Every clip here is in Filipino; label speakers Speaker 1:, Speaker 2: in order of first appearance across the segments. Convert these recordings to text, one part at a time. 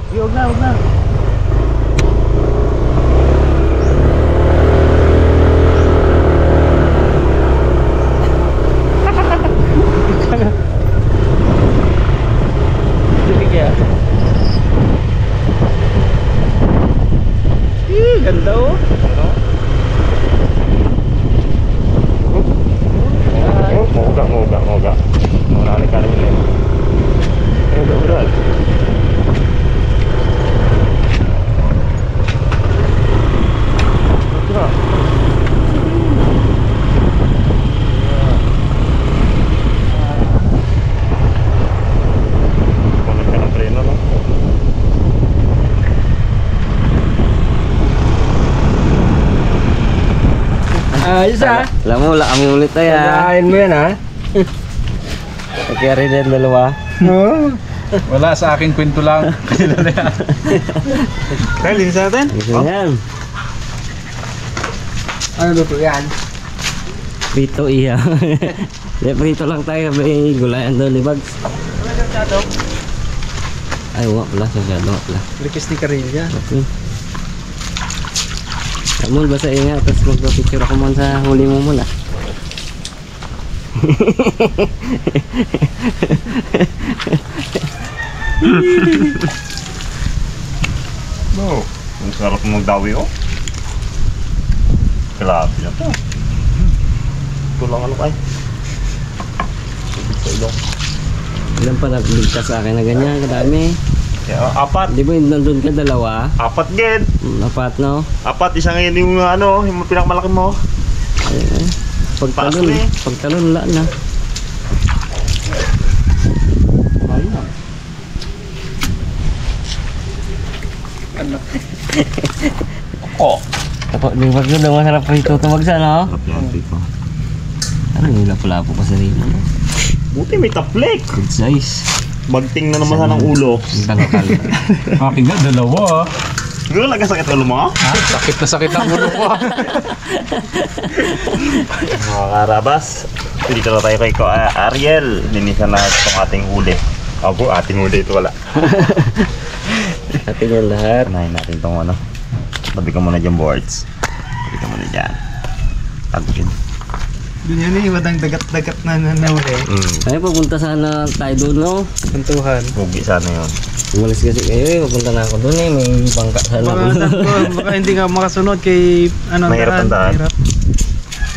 Speaker 1: Huwag na, huwag na. Ganda oh.
Speaker 2: Moga. Marami ka rin yun. Berat. Kunin ka ng preno, no?
Speaker 1: Ayos ah.
Speaker 3: Alam mo, wala kami ulit tayo ha.
Speaker 1: Kakain mo yan ha.
Speaker 3: Nag-carry din dalawa.
Speaker 1: Oo. Wala sa aking kwento lang. Kaya sa atin?
Speaker 3: Gusto yan.
Speaker 1: Ano luto yan?
Speaker 3: Prito iya. Prito lang tayo. May gulayan doon ni Bags. Ay, wala pala. Sasyado pala.
Speaker 1: Likis ni Karilya.
Speaker 3: Okay. Kamu basa ingat. Tapos magpapicture ako man sa huli mo muna.
Speaker 2: No. Ang sarap magdawi, oh. Grabe na to. Ito lang ano kay. Sa ilong.
Speaker 3: Ilan pa nagligtas sa akin na ganyan. Kadami.
Speaker 2: Yeah, apat.
Speaker 3: Di ba nandun ka dalawa?
Speaker 2: Apat gid.
Speaker 3: Apat no?
Speaker 2: Apat, isa ngayon yung ano, yung pinakamalaki mo.
Speaker 3: Ayan. Pagtalon.
Speaker 2: Paas na eh.
Speaker 3: Pagtalon wala na.
Speaker 2: Oh.
Speaker 3: Ako, di ba yun? Masarap prito ito magsa, no?
Speaker 2: Sarap yan, Tito.
Speaker 3: Ano yung lapo-lapo pa sa rin, no?
Speaker 2: Buti may taplik.
Speaker 3: Good size.
Speaker 2: Bagting na naman ng ulo.
Speaker 3: Ang tangkal.
Speaker 1: Akin nga, dalawa.
Speaker 2: Siguro nagkasakit ulo mo?
Speaker 1: Ha? Sakit na sakit ang ulo ko.
Speaker 2: Mga karabas, dito na tayo kay Ariel. Linisan na itong ating huli. Abo, ating huli ito wala.
Speaker 3: Atin yan lahat.
Speaker 2: Unahin natin itong ano. Tabi ka muna dyan, boards. Tabi ka muna dyan. Tagpin.
Speaker 1: Doon yan eh, wadang dagat-dagat na nanawari.
Speaker 3: Ay, papunta sana tayo doon, no?
Speaker 1: Kantuhan.
Speaker 2: Hugi sana yun.
Speaker 3: Umalis kasi kayo eh. Papunta na ako doon eh. May bangka sana.
Speaker 1: Baka hindi ka makasunod kay ano
Speaker 2: Mahirap ang daan.
Speaker 1: Mahirap.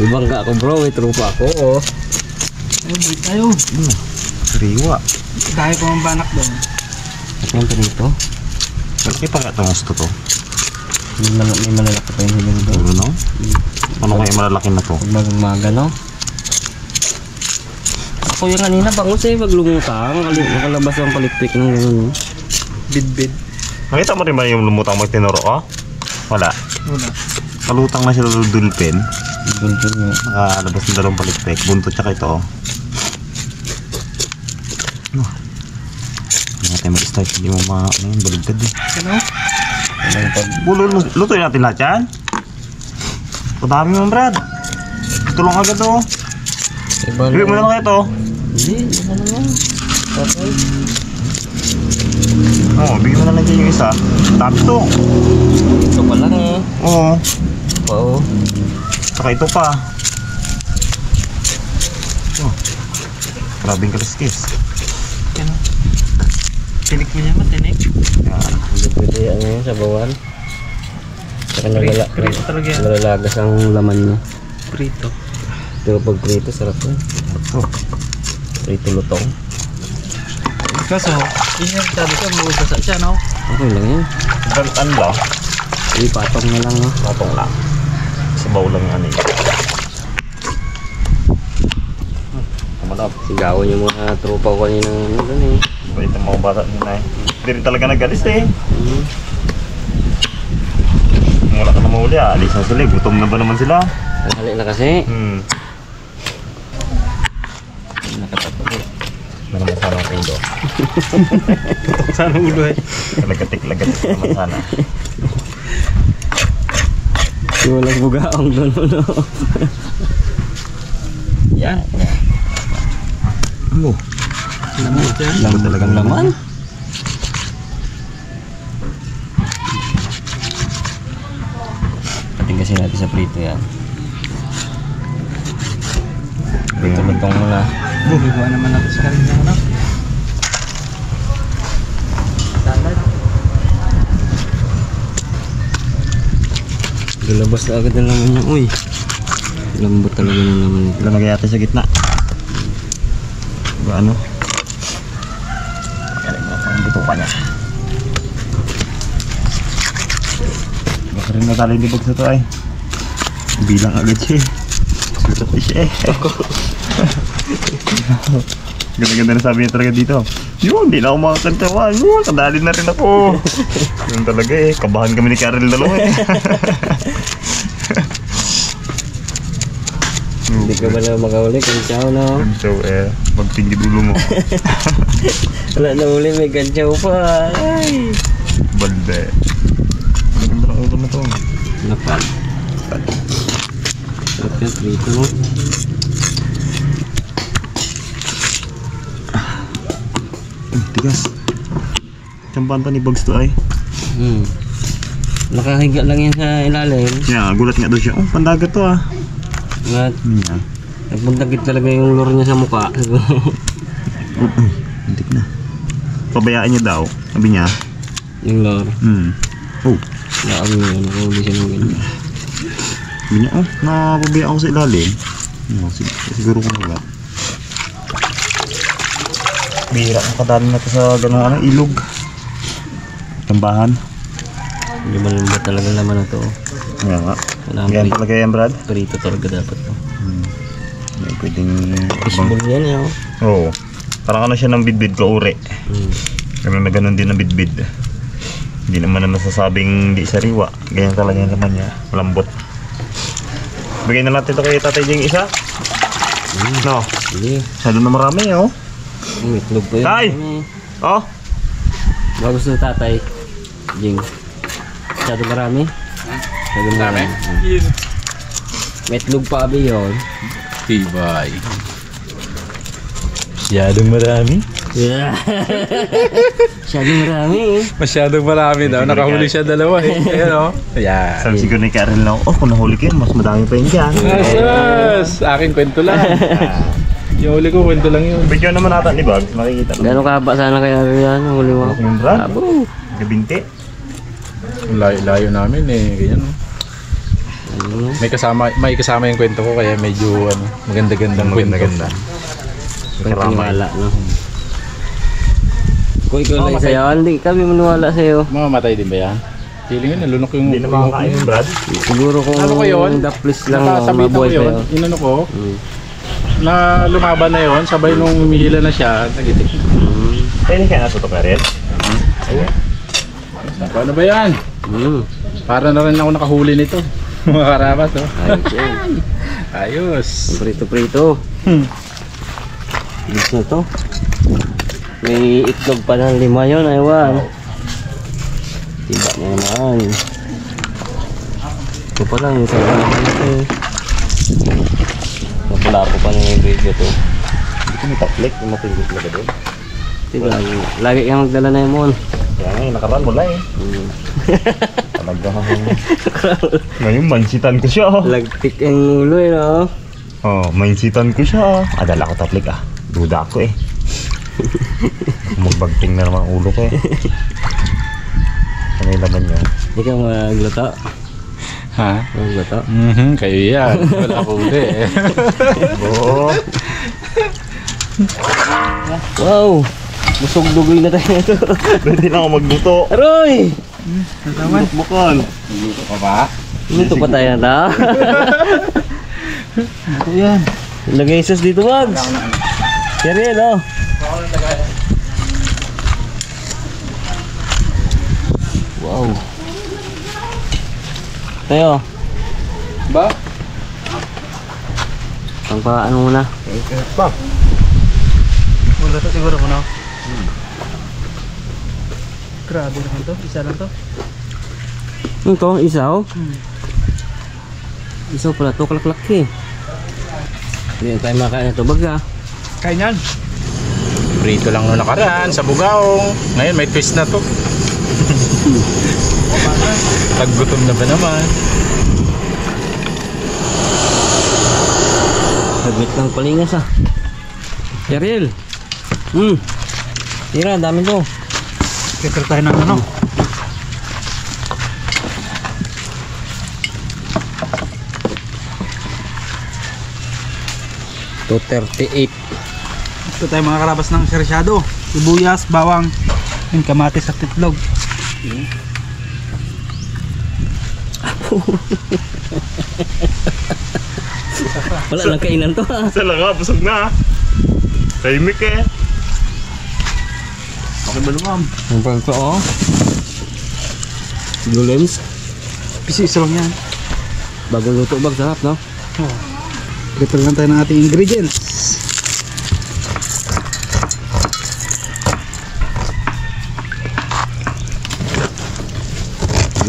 Speaker 3: May bangka ako bro. May trupa ako, oh.
Speaker 1: Ay, break tayo.
Speaker 2: Sariwa.
Speaker 1: Dahil ko ang banak doon.
Speaker 3: At yan pa dito.
Speaker 2: Malaki pa nga itong gusto to.
Speaker 3: May malalaki pa yung hiling doon.
Speaker 2: Puro no? Ano kaya malalaki na to?
Speaker 3: Pag magmaga, no? Ako yung kanina, bangus eh. Pag lumutang, nakalabas ang palitpik ng gano'n, no?
Speaker 1: Bid-bid.
Speaker 2: Nakita mo rin ba yung lumutang magtinuro ko? Wala.
Speaker 1: Wala.
Speaker 2: Kalutang na sila dulpin.
Speaker 3: Gulpin mo.
Speaker 2: Nakalabas ng dalawang palikpik. Buntot tsaka ito. Hindi natin mag-start. Hindi mo baligtad eh.
Speaker 1: Ano?
Speaker 2: Lutuin natin lahat yan. Padami mo, Brad. Ito lang agad oh. Ibig mo na lang ito.
Speaker 3: Hindi, ano naman. Okay.
Speaker 2: Oo, bigyan mo na lang dyan yung isa. Dami ito.
Speaker 3: Ito pa lang eh.
Speaker 2: Oo.
Speaker 3: Oo.
Speaker 2: Saka ito pa. Oh. Grabing kaliskis.
Speaker 1: Ano? Tinik mo niya matinik.
Speaker 2: Yan.
Speaker 3: Hindi pwede ano yun sa bawan. Saka
Speaker 1: Prito talaga yan.
Speaker 3: nalalagas ang laman niya.
Speaker 1: Prito.
Speaker 3: Pero pag prito, sarap yun.
Speaker 2: Oh.
Speaker 3: Prito lutong.
Speaker 1: Kaso, yun yung sabi ko, maubasa siya, no?
Speaker 3: Okay lang yun.
Speaker 2: Gantan ba?
Speaker 3: Ipatong na lang, no?
Speaker 2: Matong lang. Sabaw lang yung ano yun. Kamalap.
Speaker 3: Sigawan yung mga tropa ko kanina ano doon eh.
Speaker 2: Bait ang mga bata nila eh. Hindi rin talaga nag-alis eh. Wala ka na mahuli ah. Alis na sila eh. Gutom na ba naman sila?
Speaker 3: Tanghali na kasi. Nakatapos.
Speaker 2: Na naman sana ang ulo.
Speaker 1: Sana ulo eh.
Speaker 2: Lagatik-lagatik naman sana.
Speaker 3: Yung walang bugaong doon, no? Yan.
Speaker 2: Ano?
Speaker 1: Lamot yan.
Speaker 2: Laman talagang
Speaker 3: laman. kasi natin sa prito yan. Prito-lutong muna.
Speaker 1: Bumigawa naman natin sa karin ng ano. Salad.
Speaker 3: Galabas na agad ang laman niya. Uy, lambot talaga ng laman nito.
Speaker 2: Lalagay natin sa gitna. Diba ano? Galing mo pang bituka niya. Baka rin natalo yung libog sa to ay. Bilang agad siya eh. Sulat din siya eh. Ganda-ganda na sabi niya talaga dito. Yun, di na ako makakantawan. Yun, kadali na rin ako. Yun talaga eh. Kabahan kami ni Karel dalawa eh.
Speaker 3: Hindi ka ba na makahuli kung chow no?
Speaker 2: So eh, magtinggi dulo mo.
Speaker 3: Wala na huli, may ganchaw pa. Ay!
Speaker 2: Balde. Maganda ng ulo na to.
Speaker 3: Napal. Sarap yan, prito.
Speaker 2: Tigas. Tsampan to ni Bugs to ay.
Speaker 3: Nakahiga lang yan sa ilalim.
Speaker 2: Yeah, gulat nga daw siya. Oh, pandagat to ah.
Speaker 3: At
Speaker 2: Yeah.
Speaker 3: nagpuntakit talaga yung lure niya sa mukha.
Speaker 2: Hintik na. Pabayaan niya daw. Sabi niya.
Speaker 3: Yung lure.
Speaker 2: Oh.
Speaker 3: Laang yun, nakahuli siya ng ganyan.
Speaker 2: Sabi niya, oh, nakapabayaan ako sa ilalim. Siguro kung wala. Bihira ang kadali na to sa gano'ng ano, ilog. Tambahan.
Speaker 3: Hindi ba talaga naman na to?
Speaker 2: Kaya nga.
Speaker 3: Kailangan
Speaker 2: Ganyan talaga yan, Brad.
Speaker 3: prito talaga dapat to.
Speaker 2: May pwedeng...
Speaker 3: Fishball yan eh.
Speaker 2: Oo. Parang ano siya ng bidbid ko, uri. Ganun na ganun din ang bidbid. Hindi naman na nasasabing di sariwa. Ganyan talaga yung laman niya. Malambot. Bigyan na natin ito kay Tatay Jing isa. No.
Speaker 3: Hindi.
Speaker 2: Masyado na marami oh.
Speaker 3: Ang itlog pa yun.
Speaker 2: Tay! Oh.
Speaker 3: Ba gusto ng tatay? Jing. Masyado marami? Masyado marami. May itlog pa abi yun.
Speaker 1: Tibay. Masyadong marami.
Speaker 3: Yeah. Masyado marami eh.
Speaker 1: Masyadong marami daw. Nakahuli siya dalawa eh. Ayan o. Ayan.
Speaker 2: Sabi siguro ni Karen lang, oh kung nahuli ko yun, mas madami pa yun dyan.
Speaker 1: Asas! Aking kwento lang. Yung huli ko, kwento lang yun.
Speaker 2: Bigyan naman natin ni Bag, makikita naman.
Speaker 3: Gano'ng kahaba sana kaya yan? Huli mo.
Speaker 2: Yung Brad,
Speaker 3: Abo.
Speaker 2: gabinti.
Speaker 1: Layo namin eh. Ganyan o.
Speaker 3: Ano?
Speaker 1: May kasama yung kwento ko kaya medyo ano, maganda-gandang kwento.
Speaker 2: Maganda-ganda.
Speaker 3: Kaya
Speaker 2: Karamay.
Speaker 3: piniwala no? Kung ikaw lang sa'yo, hindi kami maniwala sa'yo.
Speaker 1: Mamamatay din ba yan? Feeling yun, nalunok yung...
Speaker 2: Hindi na makakain yung Brad.
Speaker 3: Siguro kung
Speaker 1: Ano ko yun?
Speaker 3: daplis lang no,
Speaker 1: Nakasabitan ko
Speaker 3: mabuhay
Speaker 1: yun.
Speaker 3: sa'yo.
Speaker 1: Inano ko, na lumaban na yun, sabay nung humihila na siya, nagitik.
Speaker 2: Pwede kaya nato ito, Karen? Ayun.
Speaker 1: Paano ba yan? Para na rin ako nakahuli nito. Mga karabas, oh.
Speaker 3: Ayos yan.
Speaker 1: Ayos.
Speaker 3: Prito-prito. Ayos na to. May itlog pa ng 5 yun, aywan. Tiba na naman. Ito pa lang, yung sa naman ito eh. Napula ko pa na yung video to.
Speaker 2: Hindi ko may taplik, yung matingis na doon.
Speaker 3: Diba, lagi kang magdala na yung mon.
Speaker 2: Kaya nga, nakaraan wala eh. Talaga. Ngayon, mansitan ko siya.
Speaker 3: Lagtik ang ulo eh, no?
Speaker 2: Oh, mansitan ko siya. Dala ko taplik ah. Duda ako eh. Magbagting na naman ang ulo ko eh. Ano yung laman niya?
Speaker 3: Hindi ka magluto.
Speaker 1: Ha?
Speaker 3: Magluto.
Speaker 1: Kayo yan. Wala ko uli eh.
Speaker 2: Oo.
Speaker 3: Wow! Busog dugoy na tayo nito.
Speaker 2: Pwede na ako magluto.
Speaker 3: Aroy!
Speaker 2: Bukbukan.
Speaker 1: Luto ka ba?
Speaker 3: Luto pa tayo na.
Speaker 2: Ito yan.
Speaker 3: Lagay sus dito, Mags. Kaya no? Wow. Tayo.
Speaker 1: Ba?
Speaker 3: Ang pa ano muna?
Speaker 2: Pa.
Speaker 1: Wala to siguro ko na. Grabe naman to. Isa lang to.
Speaker 3: Ito, isaw. Isaw pala to, kalak-laki. Hindi tayo makain ito, baga.
Speaker 1: Kain yan. Prito lang nung nakaraan sa Bugaong. Ngayon may twist na to. Taggutom na ba naman?
Speaker 3: Saglit ng palingas ah. Ariel. Tira, dami ko.
Speaker 4: Prepare tayo ng ano.
Speaker 3: $238.
Speaker 4: Ito tayo mga karabas ng sersyado. Sibuyas, bawang, yung kamatis at titlog.
Speaker 3: Wala lang kainan to ha.
Speaker 2: Isa lang nga, busog na. Tahimik eh. Okay ba naman?
Speaker 3: Ang pang to oh. Gulems.
Speaker 4: Piso isa lang yan.
Speaker 3: Bagong luto bag, sarap no?
Speaker 4: Oh. Prepare lang tayo ng ating ingredients.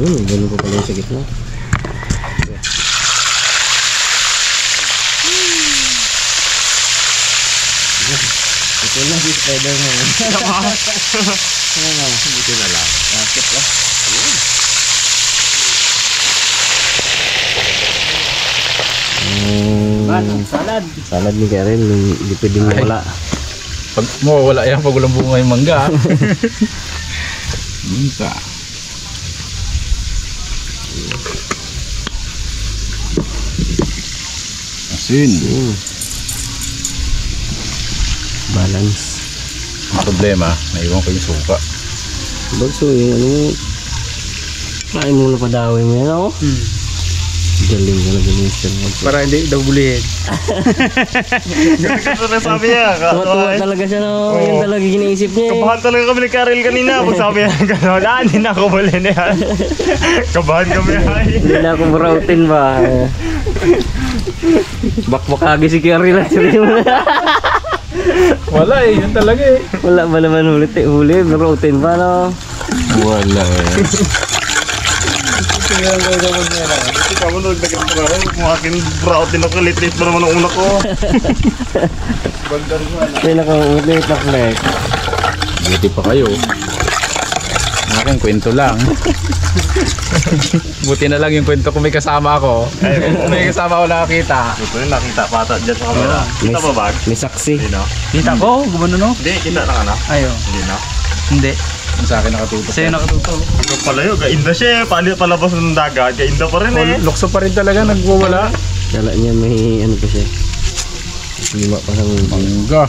Speaker 3: Ganun ko pala yung sa gitna. Ito na si Spider-Man.
Speaker 2: Buti na lang.
Speaker 3: Bakit lah?
Speaker 4: Salad.
Speaker 3: Salad ni Karen, hindi pwedeng wala.
Speaker 1: Pag mawawala yan, pag walang bunga yung mangga. Minta. Asin.
Speaker 3: Balance.
Speaker 1: Ang problema, naiwan ko yung suka.
Speaker 3: Bagso yung ano mo. Kain muna pa dawin mo yan ako. Galing ka na ganun siya.
Speaker 4: Para hindi daw bulihin.
Speaker 2: Ganito na sabi niya.
Speaker 3: Tuwa talaga siya no. Yan talaga ginaisip niya eh.
Speaker 2: Kabahan talaga kami ni Karel kanina. Pag sabi niya gano'n, hindi na ako bali na yan. Kabahan kami ay.
Speaker 3: Hindi na ako marautin ba. Bakbakagi si Kerry lang.
Speaker 1: Wala eh, yun talaga eh.
Speaker 3: Wala ba naman huli, marautin ba no?
Speaker 1: Wala eh.
Speaker 2: Ikaw mo nagdagan ko na rin. Kung akin brown din ako, lit-lit pa naman ang una ko.
Speaker 3: Hindi na kong ulit na flex.
Speaker 1: Buti pa kayo. Ang aking kwento lang. Buti na lang yung kwento kung may kasama ako. Kung may kasama ako nakakita.
Speaker 2: Ito yung nakita pata dyan sa camera. Kita ba bag?
Speaker 3: May saksi.
Speaker 2: Hindi no?
Speaker 4: Kita ko, gumano no?
Speaker 2: Hindi, kita na ka na.
Speaker 4: Ayo.
Speaker 2: Hindi no?
Speaker 4: Hindi.
Speaker 1: Yung sa akin nakatutok.
Speaker 4: Sa'yo nakatuto.
Speaker 2: Ito pala yun, gainda siya eh. Palabas ng dagat, gainda pa rin eh.
Speaker 1: Lukso pa rin talaga, nagwawala.
Speaker 3: Kala niya may ano pa siya. Lima pa sa
Speaker 1: Mangga.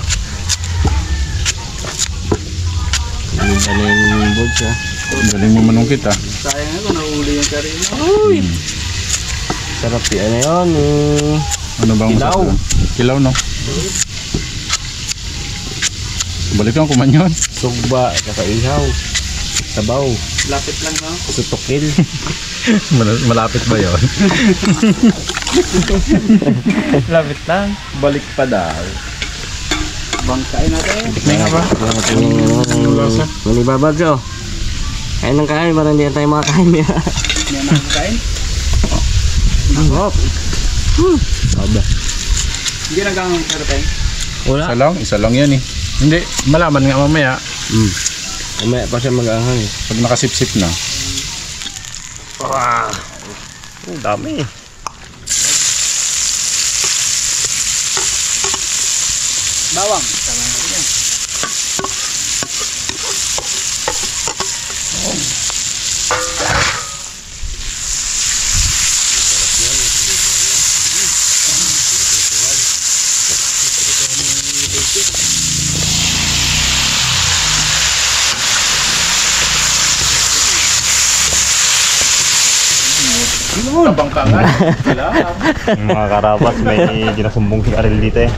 Speaker 3: ano yung board siya.
Speaker 1: Galing mo manungkit ah.
Speaker 4: Sayang ako, nahuli yung karina.
Speaker 3: Sarap yan na yun.
Speaker 1: Ano bang
Speaker 3: Kilaw.
Speaker 1: masarap? Kilaw no? Balikan ko man yun.
Speaker 3: Sugba, kakaihaw. Sabaw.
Speaker 4: Lapit lang no?
Speaker 3: Sutukil.
Speaker 1: Malapit ba yun?
Speaker 4: Lapit lang.
Speaker 1: Balik pa daw.
Speaker 4: Bangkain natin. May nga ba?
Speaker 1: Lasa.
Speaker 3: Manibabag siya. Kain ng kain, parang hindi na tayo makakain niya.
Speaker 4: May nakakain?
Speaker 3: Hop. Aba.
Speaker 4: Hindi nagang karapeng.
Speaker 3: Wala.
Speaker 1: Isa lang yan eh. Hindi, malaman nga mamaya.
Speaker 3: Umaya pa siya mag-ahang eh.
Speaker 1: Pag nakasip-sip na.
Speaker 2: Ang dami.
Speaker 4: Bawang. Tama na rin yan.
Speaker 1: Tabangkangan.
Speaker 2: Mga karapas, may ginasumbong si Karel dito eh.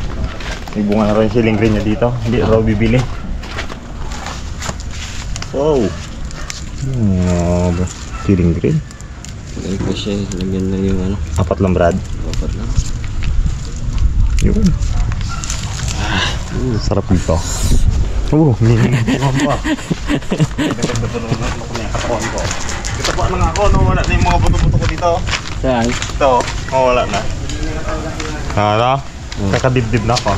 Speaker 2: May bunga na rin siling green niya dito. Hindi raw bibili. Wow. Siling green.
Speaker 3: Lagyan pa siya. Lagyan na yung ano.
Speaker 2: 4 lang Brad.
Speaker 3: Dapat lang.
Speaker 2: Yun. Sarap nito. Ninimpuhan pa. Ganda pa naman ako na yung katawan ko. Kataba lang ako, nawala na yung mga buto-buto ko dito.
Speaker 3: Saan?
Speaker 2: Ito, mawala na. Ano? Kakadibdib na ako.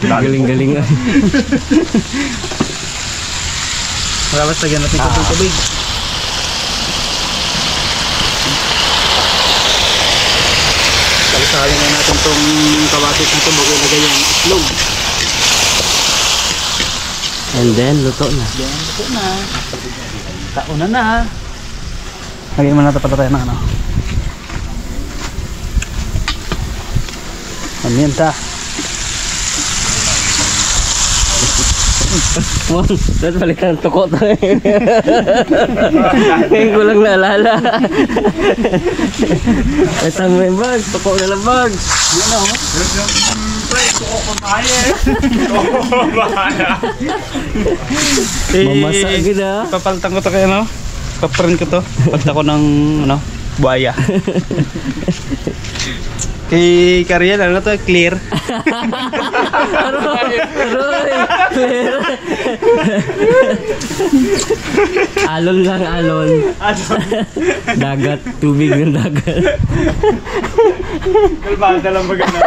Speaker 3: Galing-galing nga.
Speaker 4: Tapos lagyan natin ito tubig. Sasalin na natin itong kamatis na ito bago ilagay yung itlog.
Speaker 3: And then, luto na.
Speaker 4: Yan, ito na. Tauna na. Lagyan mo natin pala tayo ng ano. Paminta.
Speaker 3: Mon, dapat balik ka ng tuko to eh. Ngayon ko lang naalala. Ito mo yung bags, tuko na lang bags.
Speaker 4: Yan o.
Speaker 3: Mamasa agad ah.
Speaker 4: Papalitan ko to kaya no? Paprint ko to. Palitan ko ng ano, buhaya. Kay Kariel, ano to? Clear.
Speaker 3: Clear. Alon lang, alon. Dagat, tubig ng dagat.
Speaker 4: Kalbada lang ba gano'n?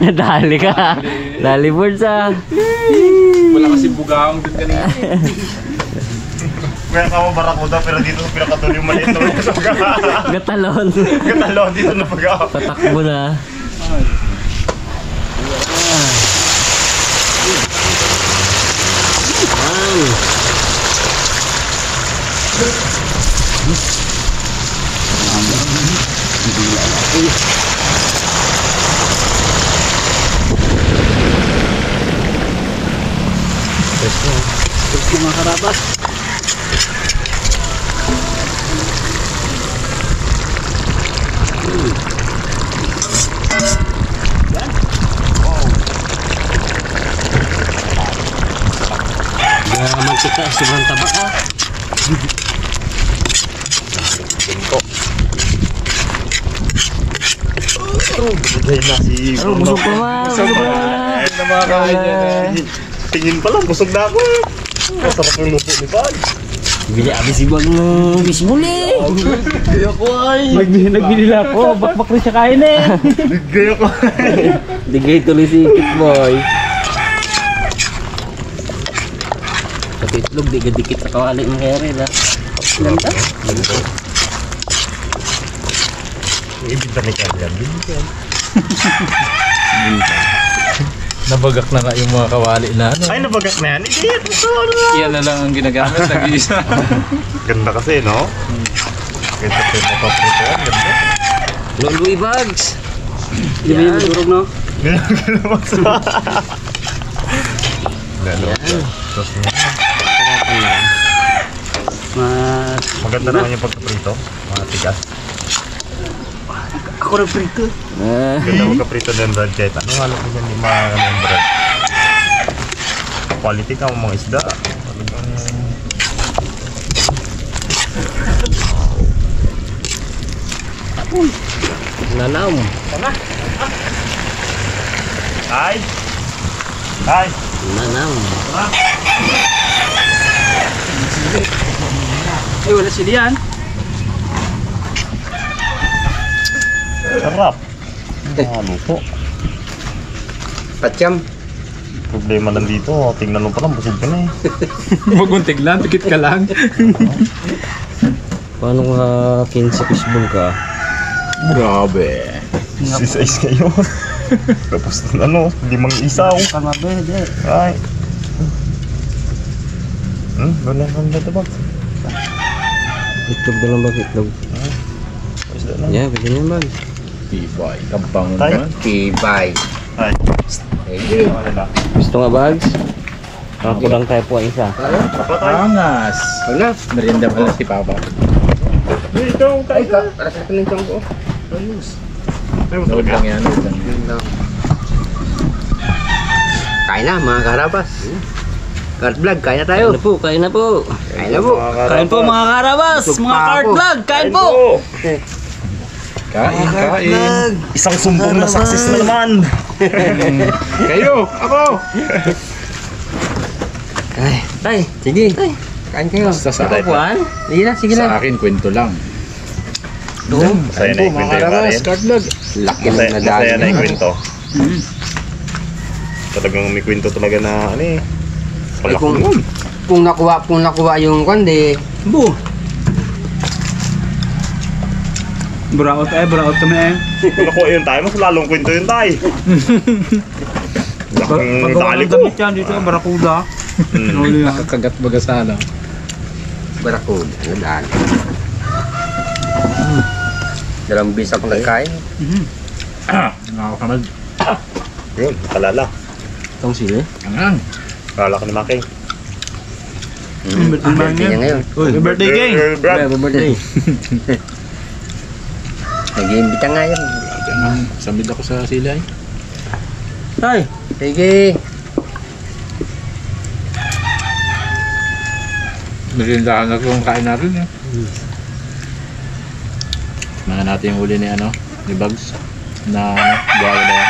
Speaker 3: Nadali ka. Dali boards ah.
Speaker 1: Wala kasi bugaong dun kanina.
Speaker 2: Kaya ka mo barakuda pero dito sa pinakatuloy yung maliit na
Speaker 3: Gatalon.
Speaker 2: Katalon dito na pag-aw.
Speaker 3: Tatakbo na.
Speaker 4: Mga karabas.
Speaker 3: Mantika, sobrang taba ah.
Speaker 2: Dahil na si
Speaker 3: Busog pa ma. Busog pa ma.
Speaker 1: Ay, na mga kain yan.
Speaker 2: Tingin pa lang, busog na ako. Masarap yung luto ni Pag.
Speaker 3: Bili abis si Bang ng bisbol eh.
Speaker 2: Gaya ko ay.
Speaker 4: Nagbili lang ako. Bakbak rin siya kain eh.
Speaker 2: Gaya ko.
Speaker 3: Digay tuloy si Kitboy. Sa itlog, di gadikit sa kawali ng kere na. Ganda.
Speaker 2: Ibig na ni Kariel.
Speaker 1: Nabagak na nga yung mga kawali na ano.
Speaker 2: Ay, nabagak na yan.
Speaker 1: Iyan na lang ang ginagamit. Nag-iisa.
Speaker 2: Ganda kasi, no? Ganda pa yung mapaprito yan. Ganda.
Speaker 3: Luluy bags.
Speaker 4: Di ba yung madurog no?
Speaker 2: Ganda magsa. Ganda. Tapos na.
Speaker 3: Sarapan lang.
Speaker 2: Maganda naman yung pagkaprito. Mga tigas.
Speaker 4: Ako rin prito.
Speaker 2: Ganda magkaprito din, Brad. Kahit ano halo ko dyan, di mga Brad. Quality ka mga isda. Talagang...
Speaker 3: Nanam.
Speaker 2: Ay! Ay!
Speaker 3: Nanam.
Speaker 4: Ay, wala sila yan.
Speaker 2: Sarap! Luto.
Speaker 3: Patyam.
Speaker 2: Problema lang dito, tingnan mo pa lang, busog ka na eh.
Speaker 1: Maguntig lang, pikit ka lang.
Speaker 3: Paano nga 15 fishball ka?
Speaker 1: Grabe.
Speaker 2: Si size ngayon. Tapos ano, 5 isaw.
Speaker 4: Kamabe, di.
Speaker 2: Ay. Wala kang databag.
Speaker 3: Itlog na lang ba? Itlog.
Speaker 2: Isda na.
Speaker 3: Yeah, bigyan niya bag.
Speaker 1: Tibay. Kabangon
Speaker 2: Tay.
Speaker 1: naman.
Speaker 3: Tibay.
Speaker 2: Ay. Wala na.
Speaker 3: Gusto nga bags? Ako lang tayo po ang isa.
Speaker 1: Angas.
Speaker 3: Wala.
Speaker 1: Merienda pala si Papa.
Speaker 2: Dito, kain ka.
Speaker 3: Para sa akin yung ko.
Speaker 2: Ay, mo
Speaker 1: Load
Speaker 2: talaga.
Speaker 1: lang yan. Load lang yan.
Speaker 3: Kain na mga karabas. Cart vlog, kain na tayo. Kain na po. Kain na po.
Speaker 4: Kain po mga karabas. Mga cart vlog. Kain po.
Speaker 1: Kain, kain.
Speaker 2: Isang sumbong na success na naman.
Speaker 1: Kayo, ako.
Speaker 3: Ay, tay, sige. Tay, kain kayo.
Speaker 1: Basta sa akin.
Speaker 3: Upuan? Sige na, sige
Speaker 1: Sa
Speaker 3: na.
Speaker 1: akin, kwento lang.
Speaker 2: Masaya na
Speaker 1: Kain po,
Speaker 2: ikwento
Speaker 1: mga
Speaker 2: yung
Speaker 1: karabas,
Speaker 2: pare.
Speaker 1: card vlog.
Speaker 3: Laki
Speaker 2: Masaya,
Speaker 3: na
Speaker 2: masaya na
Speaker 3: dali.
Speaker 2: ikwento. Talagang may kwento talaga na ano eh.
Speaker 3: Ay,
Speaker 2: Palakon.
Speaker 3: kung nakuha yung kundi, bu.
Speaker 4: Buraot kami eh.
Speaker 2: Kung nakuha yun tayo, mas lalong kwento yun tayo. Laking
Speaker 4: Pagawa
Speaker 2: dali
Speaker 4: ng
Speaker 2: ko.
Speaker 4: damit yan dito, Barakuda. Nahuli yan.
Speaker 1: Nakakagat baga sa ano.
Speaker 3: Barakod. Ano daan? Dalawang bisa pang nagkain.
Speaker 1: Nakakamad.
Speaker 2: Yun, kalala.
Speaker 3: Itong sili.
Speaker 1: Angang.
Speaker 2: Kalala ka ni Making.
Speaker 4: Birthday niya ngayon. Uy, birthday gang.
Speaker 2: Brad.
Speaker 3: Happy birthday. Nag-iimbita nga yan.
Speaker 1: Samid ako sa sila eh.
Speaker 3: Ay! Sige!
Speaker 1: Nagindahan na kung kain natin eh. Mga natin yung uli ni ano, ni Bugs. Na ano, buwala na yan.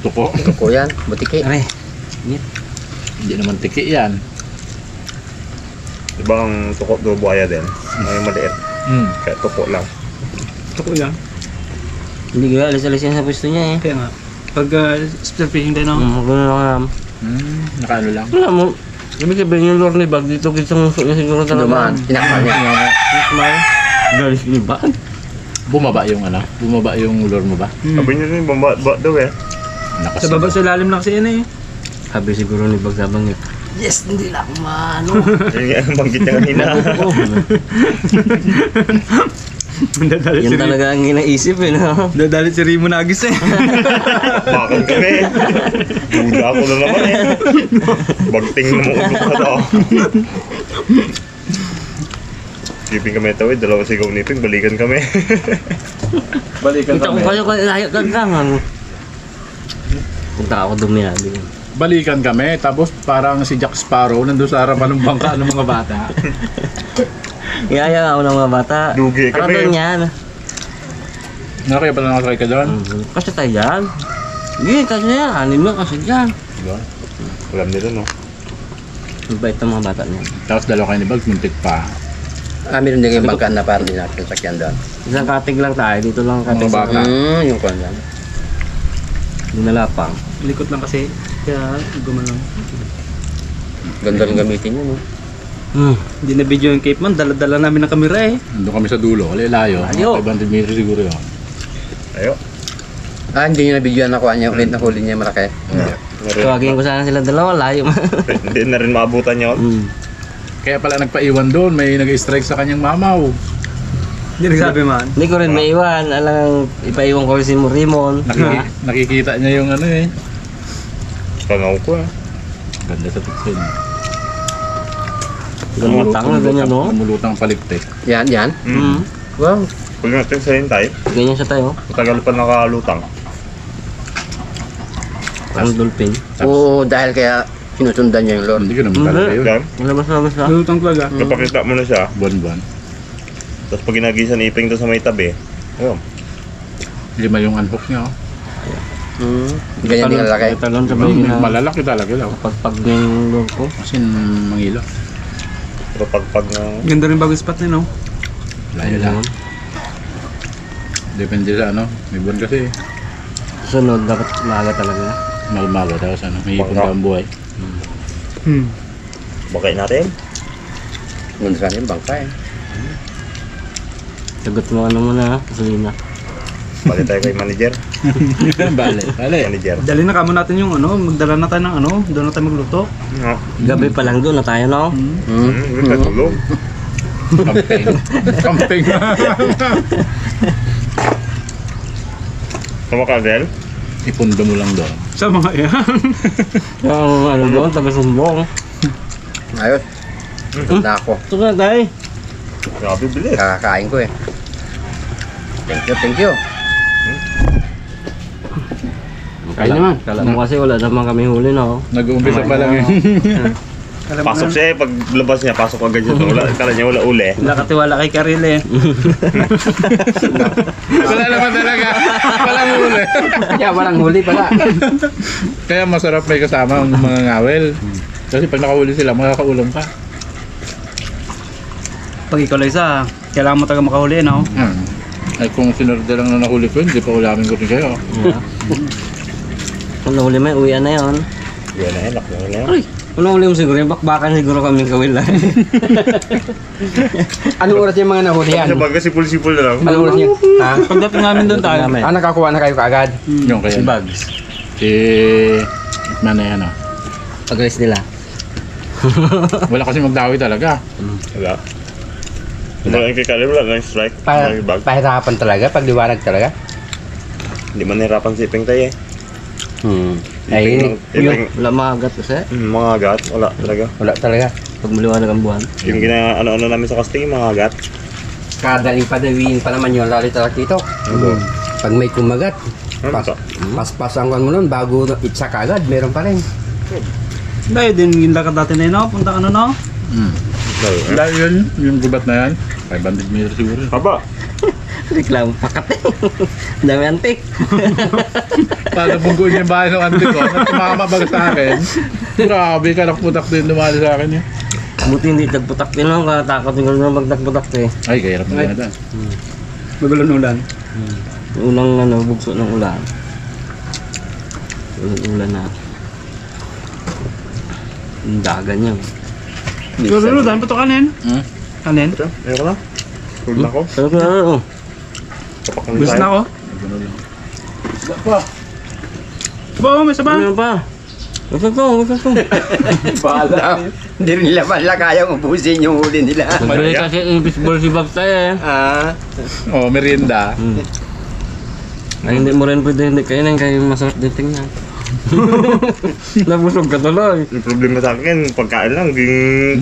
Speaker 1: Tuko.
Speaker 3: Tuko yan. Butiki. Aray.
Speaker 1: Hindi naman tiki yan.
Speaker 2: Ibang tukok do buhaya din. May maliit. Kaya tukok lang.
Speaker 4: Tuko yan.
Speaker 3: Hindi kaya alis-alis yan sa pwesto niya eh.
Speaker 4: Kaya nga. Pag spear fishing tayo no?
Speaker 3: Gano'n lang
Speaker 1: Nakaano lang.
Speaker 3: Wala mo. Ibig sabihin yung lure ni Bag dito kitang siguro talaga. Dumaan. Tinakpan niya. Tinakpan. Galis ni Bag.
Speaker 1: Bumaba yung ano? Bumaba yung lure mo ba?
Speaker 2: Sabi niyo rin, bamba daw eh.
Speaker 4: Sa baba sa lalim lang kasi yan eh.
Speaker 3: Sabi siguro ni Bag sabang niya. Yes, hindi lang maano.
Speaker 2: Yun nga ang banggit niya kanina. Yan
Speaker 3: talaga ang ginaisip eh, no?
Speaker 4: Dadalit si Rimo Nagis eh.
Speaker 2: Bakit kami? Duda ako na naman eh. Bagting na maulog na daw. Skiping kami ito eh, dalawa sigaw niping, balikan kami.
Speaker 1: Balikan
Speaker 3: Kita ko kayo kaya gangangan. Punta ako dumiyado.
Speaker 1: Balikan kami, tapos parang si Jack Sparrow nandun sa harapan ng bangka ng mga bata.
Speaker 3: Iyaya ako ng mga bata.
Speaker 2: Dugi
Speaker 3: Ano
Speaker 2: kami.
Speaker 3: doon yan?
Speaker 1: Kaya pala nakasakay ka doon?
Speaker 3: Kasi tayo yan. Hindi, kasi yan. Anim na kasi dyan.
Speaker 1: Diba?
Speaker 2: Alam nila no?
Speaker 3: Mabait ang mga bata niya.
Speaker 1: Tapos dalawa kayo ni Bugs, muntik pa.
Speaker 5: Meron din yung bangka na parang din natin sakyan doon.
Speaker 3: Isang katig lang tayo. Dito lang katig.
Speaker 1: Mga bata.
Speaker 5: Yung kwan lang.
Speaker 3: Dinalapang.
Speaker 4: Likot lang kasi. Kaya gumalang.
Speaker 5: Ganda rin gamitin yun.
Speaker 4: Hindi na video yung Cape Man. Dala-dala namin ng kamera eh.
Speaker 1: Nandun kami sa dulo, layo.
Speaker 3: Layo.
Speaker 1: 500 meters siguro yun.
Speaker 2: Ayo.
Speaker 5: Hindi nyo na-videoan ako niya. Ulit na huli niya malaki.
Speaker 3: Tawagin ko sana sila dalawa. Layo.
Speaker 2: Hindi na rin maabutan yun.
Speaker 1: Kaya pala nagpaiwan doon, may nag-strike sa kanyang mamaw.
Speaker 4: Hindi nagsabi man.
Speaker 3: Hindi ko rin maiwan. Alang ipaiwan ko rin si Murimon.
Speaker 1: Nakikita niya yung ano eh.
Speaker 2: Pangaw ko eh.
Speaker 1: Ganda sa picture niya.
Speaker 3: Lumutang na ganyan, no?
Speaker 1: Lumulutang paliktik.
Speaker 5: Yan.
Speaker 3: Wow.
Speaker 2: Huwag natin sa hintay.
Speaker 3: Ganyan siya tayo.
Speaker 2: Matagal pa nakalutang.
Speaker 3: Ang dolphin.
Speaker 5: Oo, dahil kaya sinusundan niya yung lord.
Speaker 1: Hindi ko naman talaga yun.
Speaker 2: Yan.
Speaker 3: Labas na.
Speaker 4: Lutang talaga.
Speaker 2: Napakita mo na siya.
Speaker 1: Buwan-buwan.
Speaker 2: Tapos pag ginagisa ni Iping doon sa may tabi. Ayun.
Speaker 1: 5 yung unhook niya. Oh.
Speaker 5: Ganyan din lalaki.
Speaker 3: Talon sa bagay na
Speaker 1: Malalaki talaga daw.
Speaker 3: pagpag ng lure ko.
Speaker 1: Kasi mangilo.
Speaker 2: Pero pag na...
Speaker 4: Ganda rin bagong spot niya no?
Speaker 1: Layo lang. Depende sa ano. May buwan kasi.
Speaker 3: Sunod, dapat maaga talaga.
Speaker 1: Malmaga tapos ano. May ipon pa ang buhay.
Speaker 2: Bakay natin.
Speaker 5: Ganda sana yung bangka eh.
Speaker 3: Sagot mo ano muna, gasolina.
Speaker 2: Balik tayo kay manager.
Speaker 1: Bale.
Speaker 2: Manager.
Speaker 4: Dali na kamo natin yung ano. Magdala na tayo ng ano. Doon na tayo magluto.
Speaker 2: No.
Speaker 3: Gabi pa lang doon na tayo, no?
Speaker 2: Yun na tulog.
Speaker 1: Camping.
Speaker 2: Sama ka, Del?
Speaker 1: Ipundo mo lang doon.
Speaker 4: Sa mga yan.
Speaker 3: Yung ano doon, taga-sumbong.
Speaker 5: Ayos. Na ako.
Speaker 3: Ito na tayo.
Speaker 2: Grabe, bilis.
Speaker 5: Kakakain ko eh. Thank you.
Speaker 3: Kaya naman. Kala mo kasi wala naman kami huli, no?
Speaker 1: Nag-uumpisa pa lang yun.
Speaker 2: Pasok siya eh. Pag labas niya, pasok agad siya. Kala niya wala uli.
Speaker 4: Wala katiwala kay Karil eh.
Speaker 1: Wala naman talaga. Walang huli.
Speaker 3: Kaya walang huli pala.
Speaker 1: Kaya masarap may kasama ang mga ngawel. Kasi pag nakahuli sila, makakaulam ka.
Speaker 4: Pag ikaw lang isa, kailangan mo talaga makahuli no?
Speaker 1: Ay kung sinurda lang na nahuli ko, hindi pa ulamin ko rin kayo.
Speaker 3: Kung nahuli mo, uwian na yun.
Speaker 2: Yan na, lock na yan.
Speaker 3: Ay, Unang uli mo siguro, yung bakbakan siguro kaming kawil lang.
Speaker 5: Anong oras yung mga nahuli yan?
Speaker 2: Sa baga, sipul-sipul na lang.
Speaker 5: Anong oras niya? Ha?
Speaker 4: Pagdating namin doon tayo.
Speaker 5: Nakakuha na kayo kaagad?
Speaker 1: Yung kaya.
Speaker 3: Si Bugs.
Speaker 1: Si... Mana yan o.
Speaker 3: Pag-release nila.
Speaker 1: Wala kasi magdawi talaga.
Speaker 2: Wala. Wala ang kikalim, wala nang strike.
Speaker 5: Pahirapan talaga, pagliwanag talaga.
Speaker 2: Hindi man nahirapan si Ipeng tayo eh.
Speaker 5: Ay,
Speaker 3: Wala maagat kasi.
Speaker 2: Mga agat, wala talaga.
Speaker 5: wala talaga.
Speaker 3: Pag maliwanag ang buwan.
Speaker 2: Yung ano-ano namin sa casting, mga agat.
Speaker 5: Kadaling padawiin pa naman yun, lalo talaga dito. Pag may kumagat, paspasan mo nun, bago itsa kagad, meron pa rin.
Speaker 4: Dahil din yung lakad natin na yun, no? Punta ano, no?
Speaker 1: Dahil yun, yung gubat na yan. 500 meters siguro.
Speaker 2: Haba.
Speaker 3: Reklamo pakat eh. Dami antik.
Speaker 1: Para bunggo niya yung bahay ng auntie ko. At tumama baga sa akin. Grabe ka, nakputak din dumali sa akin yun.
Speaker 3: Buti hindi tagputak din ako. Katakot yung gano'n magtagputak eh.
Speaker 1: Ay, kaya hirap na yan.
Speaker 4: Magulong ulan.
Speaker 3: Yung unang bugso ng ulan. Ulan na. Yung dagan niya.
Speaker 4: Magulong ulan, pato kanin. Kanin?
Speaker 2: Ayoko na. Huwag na ako.
Speaker 3: Pero kaya
Speaker 2: Kapak na
Speaker 4: Gusto
Speaker 2: tayo.
Speaker 4: na ako. Ba, may saba.
Speaker 3: ano pa? Gusto ko.
Speaker 5: Bahala. Hindi rin nila pala kayang ubusin yung huli nila.
Speaker 3: Magbili kasi yung baseball si Bugs tayo eh.
Speaker 1: Oh, merienda.
Speaker 3: Ay, hindi mo rin pwede hindi kainin kaya masarap din tingnan. Nabusog ka tuloy.
Speaker 2: Yung problema sa akin, pagkain lang,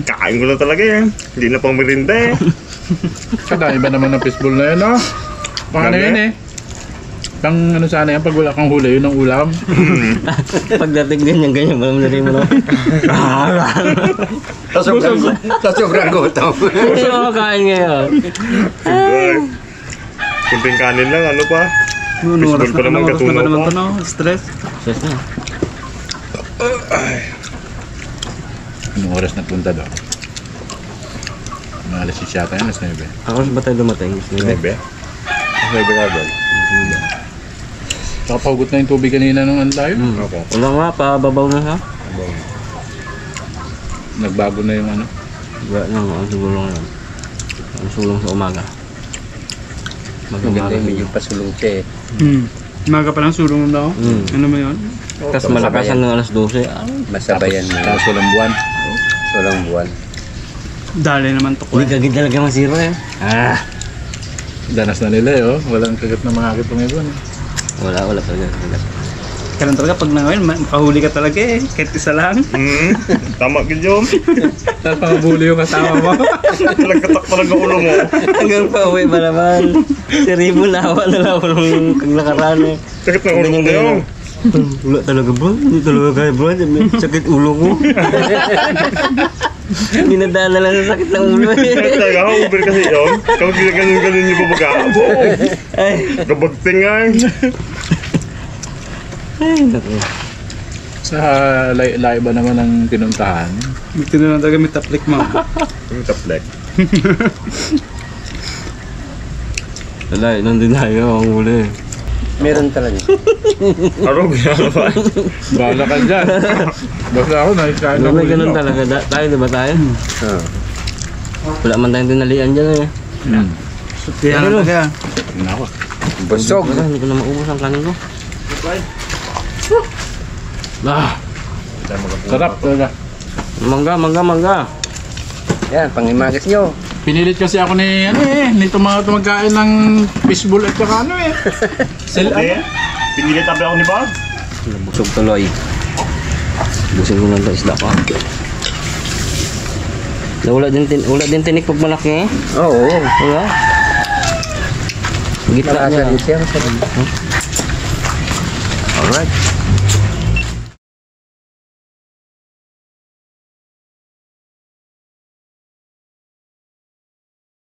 Speaker 2: kain ko lang talaga eh. Hindi na pang merinda eh.
Speaker 1: Saka iba naman ng fishbowl na yun, no? Pang ano
Speaker 2: Ganda.
Speaker 1: yun eh. Pang ano sana yan, pag wala kang huli, yun ang ulam.
Speaker 3: Pagdating ganyan, malam na rin mo na.
Speaker 5: Sa sobrang gutom.
Speaker 3: Hindi mo makain ngayon.
Speaker 2: Simpleng kanin lang, ano pa?
Speaker 4: Ano oras
Speaker 2: Fishball pa naman,
Speaker 4: na
Speaker 2: katunaw
Speaker 4: naman
Speaker 2: pa.
Speaker 4: to, no? Stress.
Speaker 3: Stress na.
Speaker 1: Anong oras na punta daw? Mga alas 6 yata yan, alas 9.
Speaker 3: Ako ba tayo dumating?
Speaker 2: Nebe? Nebe nga ba?
Speaker 1: Saka pahugot na yung tubig kanina nung ano tayo.
Speaker 2: Okay.
Speaker 3: Wala nga, pababaw na ha.
Speaker 1: Nagbago na yung ano.
Speaker 3: Wala na nga, ang sulong yan. Ang sulong sa umaga.
Speaker 5: Maganda yung medyo pasulong siya eh.
Speaker 4: Umaga pa lang sulong daw. Ano mo yun?
Speaker 3: Tapos malakasan ng alas 12.
Speaker 5: Masabayan mo.
Speaker 1: Tapos walang buwan.
Speaker 5: Walang buwan.
Speaker 4: Dali naman to ko
Speaker 3: Hindi kagid talaga masiro eh.
Speaker 1: Danas na nila eh, oh. Walang kagat na mga kitong ibon.
Speaker 3: Wala talaga.
Speaker 4: Kailan talaga pag nangayon, makahuli ka talaga eh. Kahit isa lang.
Speaker 2: Tama ka, Jom.
Speaker 1: Tapos makabuli yung kasama mo.
Speaker 2: Nagkatak talaga ulo mo.
Speaker 3: Hanggang pa uwi ba naman? Si Ribo nawa na lang nung kaglakaran eh.
Speaker 2: Sakit na ulo mo na yun.
Speaker 3: Wala talaga bro, hindi talaga kaya bro. Sakit ulo ko. Dinadaan na lang sa sakit ng ulo eh.
Speaker 2: Talaga, uber kasi yun. Kapag ginaganyan-ganyan niyo pa baga.
Speaker 3: Ay,
Speaker 2: Gabagting nga.
Speaker 3: naku.
Speaker 1: Sa layo ba naman ang pinuntahan?
Speaker 4: Buti na lang talaga may taplik mo.
Speaker 2: Yung taplek.
Speaker 3: Wala, nandun tayo ang uli.
Speaker 5: Meron talaga.
Speaker 2: Araw, gano'n ba?
Speaker 1: Bahala ka dyan. Basta ako, nakikain
Speaker 3: Ano
Speaker 1: ako.
Speaker 3: may ganun talaga. Tayo, diba tayo? Wala man tayong dinalian dyan eh.
Speaker 4: Kaya na talaga.
Speaker 1: Nako.
Speaker 5: Busog.
Speaker 3: Wala, hindi ko na maubos ang kanin ko.
Speaker 1: Sarap talaga.
Speaker 3: Mangga.
Speaker 5: Yan, pangimagas nyo.
Speaker 1: Pinilit kasi ako ni ano eh, nito mga tumagkain ng fishbowl at saka ano eh.
Speaker 2: Okay. Pinilit tabi ako ni Bob.
Speaker 3: Busog tuloy. Busog ko lang ito isda ko. Wala din tinik pag malaki eh.
Speaker 5: Oo.
Speaker 3: Wala. Gitna
Speaker 5: Marasa
Speaker 3: niya.
Speaker 5: din siya. Alright.